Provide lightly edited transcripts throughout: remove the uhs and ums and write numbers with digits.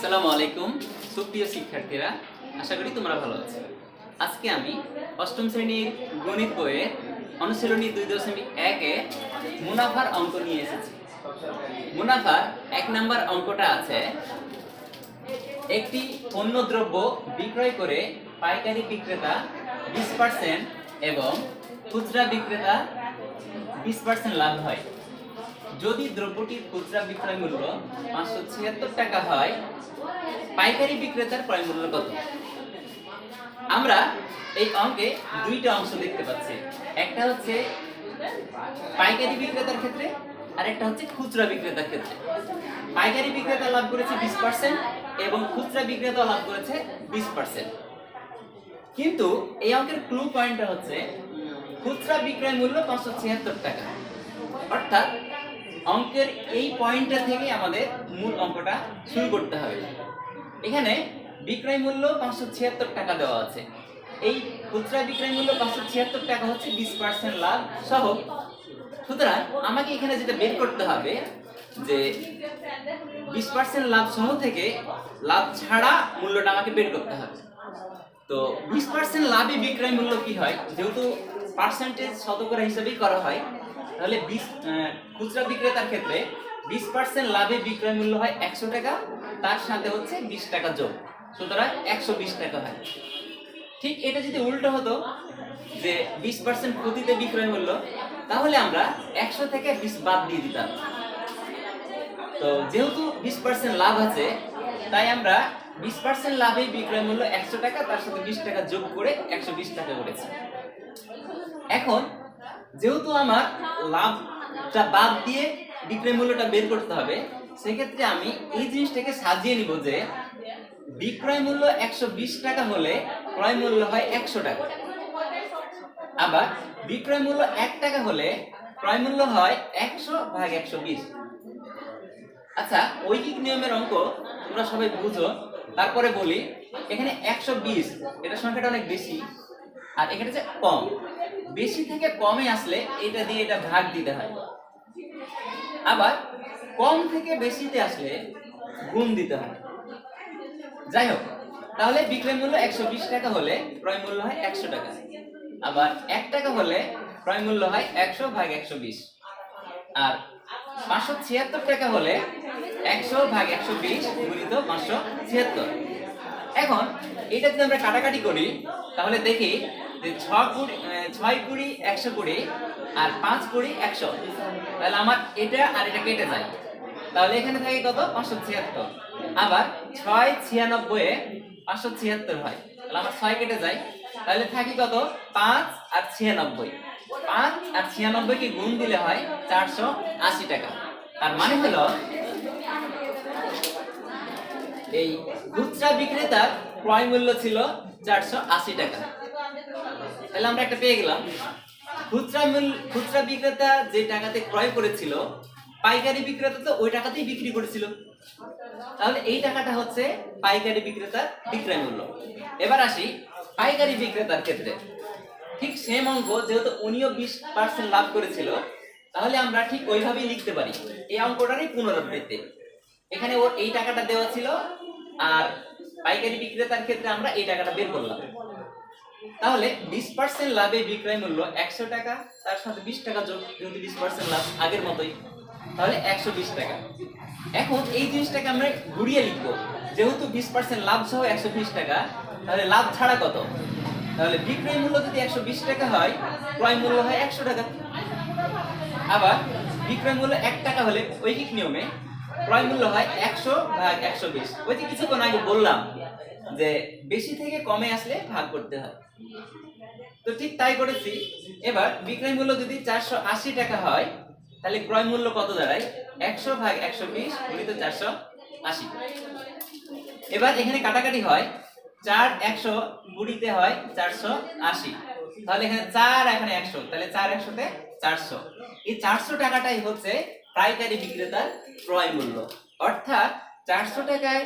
আসসালামু আলাইকুম সুপ্রিয় শিক্ষার্থীরা, আশা করি তোমরা ভালো আছো। আজকে আমি অষ্টম শ্রেণীর গণিত বইয়ের অনুশীলনী 2.1-এ মুনাফার অঙ্ক নিয়ে এসেছি। মুনাফার 1 নম্বর অঙ্কটা আছে, একটি পণ্যদ্রব্য বিক্রয় করে পাইকারি বিক্রেতা 20% এবং খুচরা বিক্রেতা 20% লাভ হয়। যদি দ্রব্যটির খুচরা বিক্রয় মূল্য 576 টাকা হয়, পাইকারি বিক্রেতার ক্রয় মূল্য কত? আমরা এই অঙ্কে দুইটা অংশ দেখতে পাচ্ছি, একটা হচ্ছে পাইকারি বিক্রেতার ক্ষেত্রে আর একটা হচ্ছে খুচরা বিক্রেতার ক্ষেত্রে। পাইকারি বিক্রেতা লাভ করেছে 20% এবং খুচরা বিক্রেতা লাভ করেছে 20%। কিন্তু এই অঙ্কের ক্লু পয়েন্টটা হচ্ছে খুচরা বিক্রয় মূল্য 576 টাকা, অর্থাৎ অঙ্কের এই পয়েন্টটা থেকে আমাদের মূল অঙ্কটা শুরু করতে হবে। এখানে বিক্রয় মূল্য 576 টাকা দেওয়া আছে, এই খুচরা বিক্রয় মূল্য 576 টাকা হচ্ছে 20% লাভ সহ। সুতরাং আমাকে এখানে যেটা বের করতে হবে যে 20% লাভ সহ থেকে লাভ ছাড়া মূল্যটা আমাকে বের করতে হবে। তো 20% লাভে বিক্রয় মূল্য কি হয়, যেহেতু পার্সেন্টেজ শতকরা হিসাবেই করা হয়, তাহলে খুচরা বিক্রেতার ক্ষেত্রে 20% লাভে বিক্রয় মূল্য হয় 100 টাকা, তার সাথে হচ্ছে 20 টাকা যোগ, সুতরাং 120 টাকা হয়। ঠিক এটা যদি উল্টো হতো যে 20% প্রতিতে বিক্রয় মূল্য, তাহলে আমরা 100 থেকে 20 বাদ দিয়ে দিতাম। তো যেহেতু 20% লাভ আছে, তাই আমরা 20% লাভে বিক্রয় মূল্য 100 টাকা, তার সাথে 20 টাকা যোগ করে 120 টাকা করেছি। এখন যেহেতু আমার লাভটা বাদ দিয়ে বিক্রয় মূল্যটা বের করতে হবে, সেক্ষেত্রে আমি এই জিনিসটাকে সাজিয়ে নিব যে বিক্রয় মূল্য 120 টাকা হলে ক্রয় মূল্য হয় 100 টাকা, আবার বিক্রয় মূল্য 1 টাকা হলে ক্রয় মূল্য হয় 100/120। আচ্ছা, ঐকিক নিয়মের অঙ্ক তোমরা সবাই বুঝো, তারপরে বলি। এখানে 120 এটা সংখ্যাটা অনেক বেশি, আর এখানে যে কম, বেশি থেকে কমে আসলে এটা দিয়ে এটা ভাগ দিতে হয়, আবার কম থেকে বেশিতে আসলে গুণ দিতে হয়। যাই হোক, তাহলে বিক্রয় মূল্য 120 টাকা হলে ক্রয় মূল্য হয় 100 টাকা, আবার 1 টাকা হলে ক্রয় মূল্য হয় 100/120, আর 576 টাকা হলে 100/120 গুণিত 576। এখন এটা যদি আমরা কাটাকাটি করি, তাহলে দেখি যে 6 20 120 আর 5 20 100, তাহলে আমার এটা আর এটা কেটে যায়, তাহলে এখানে থাকে কত? 576। আবার 6 96 এ 576 হয়, তাহলে আমার 6 কেটে যায়, তাহলে থাকে কত? 5 আর 96। 5 আর 96 কে গুণ দিলে হয় 480 টাকা। তার মানে হলো এই খুচরা বিক্রেতার ক্রয় মূল্য ছিল 480 টাকা। তাহলে আমরা একটা পেয়ে গেলাম। খুচরা বিক্রেতা যে টাকাতে ক্রয় করেছিল, পাইকারি বিক্রেতা তো ওই টাকাতেই বিক্রি করেছিল, তাহলে এই টাকাটা হচ্ছে পাইকারি বিক্রেতার বিক্রয় মূল্য। এবার আসি পাইকারি বিক্রেতার ক্ষেত্রে, ঠিক সেম অঙ্ক, যেহেতু উনিও 20% লাভ করেছিল, তাহলে আমরা ঠিক ওইভাবেই লিখতে পারি। এই অঙ্কটারই পুনরাবৃত্তি, এখানে ওর এই টাকাটা দেওয়া ছিল, আর পাইকারি বিক্রেতার ক্ষেত্রে আমরা এই টাকাটা বের করলাম। তাহলে 20% লাভে বিক্রয় মূল্য 100 টাকা, তার সাথে 20 টাকা যোগ, যেহেতু 20% লাভ আগের মতোই, তাহলে 120 টাকা। এখন এই জিনিসটাকে আমরা ঘুরিয়ে লিখবো, যেহেতু 20% লাভ সহ 120 টাকা, তাহলে লাভ ছাড়া কত? তাহলে বিক্রয় মূল্য যদি 120 টাকা হয়, ক্রয় মূল্য হয় 100 টাকা। আবার বিক্রয় মূল্য 1 টাকা হলে ঐকিক নিয়মে ক্রয় মূল্য হয় 100/120। ওই যে কিছুক্ষণ আগে বললাম যে বেশি থেকে কমে আসলে ভাগ করতে হয়, তো ঠিক তাই করেছি। এবার বিক্রয় মূল্য যদি 480 টাকা হয়, তাহলে ক্রয় মূল্য কত দাঁড়ায়? 100/120 গুণিত 480। এবার এখানে কাটাকাটি হয়, 4 100 গুণিতে হয় 480, তাহলে এখানে 4 এখানে 100, তাহলে 4 100 তে 400। এই 400 টাকাটাই হচ্ছে পাইকারি বিক্রেতার ক্রয় মূল্য, অর্থাৎ 400 টাকায়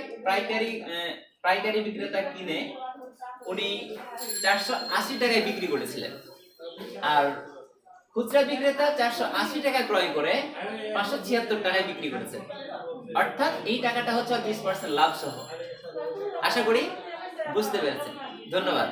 পাইকারি বিক্রেতা কিনে উনি 480 টাকায় বিক্রি করেছিলেন, আর খুচরা বিক্রেতা 480 টাকায় ক্রয় করে 576 টাকায় বিক্রি করেছেন। অর্থাৎ এই টাকাটা হচ্ছে 20% লাভ সহ। আশা করি বুঝতে পেরেছেন। ধন্যবাদ।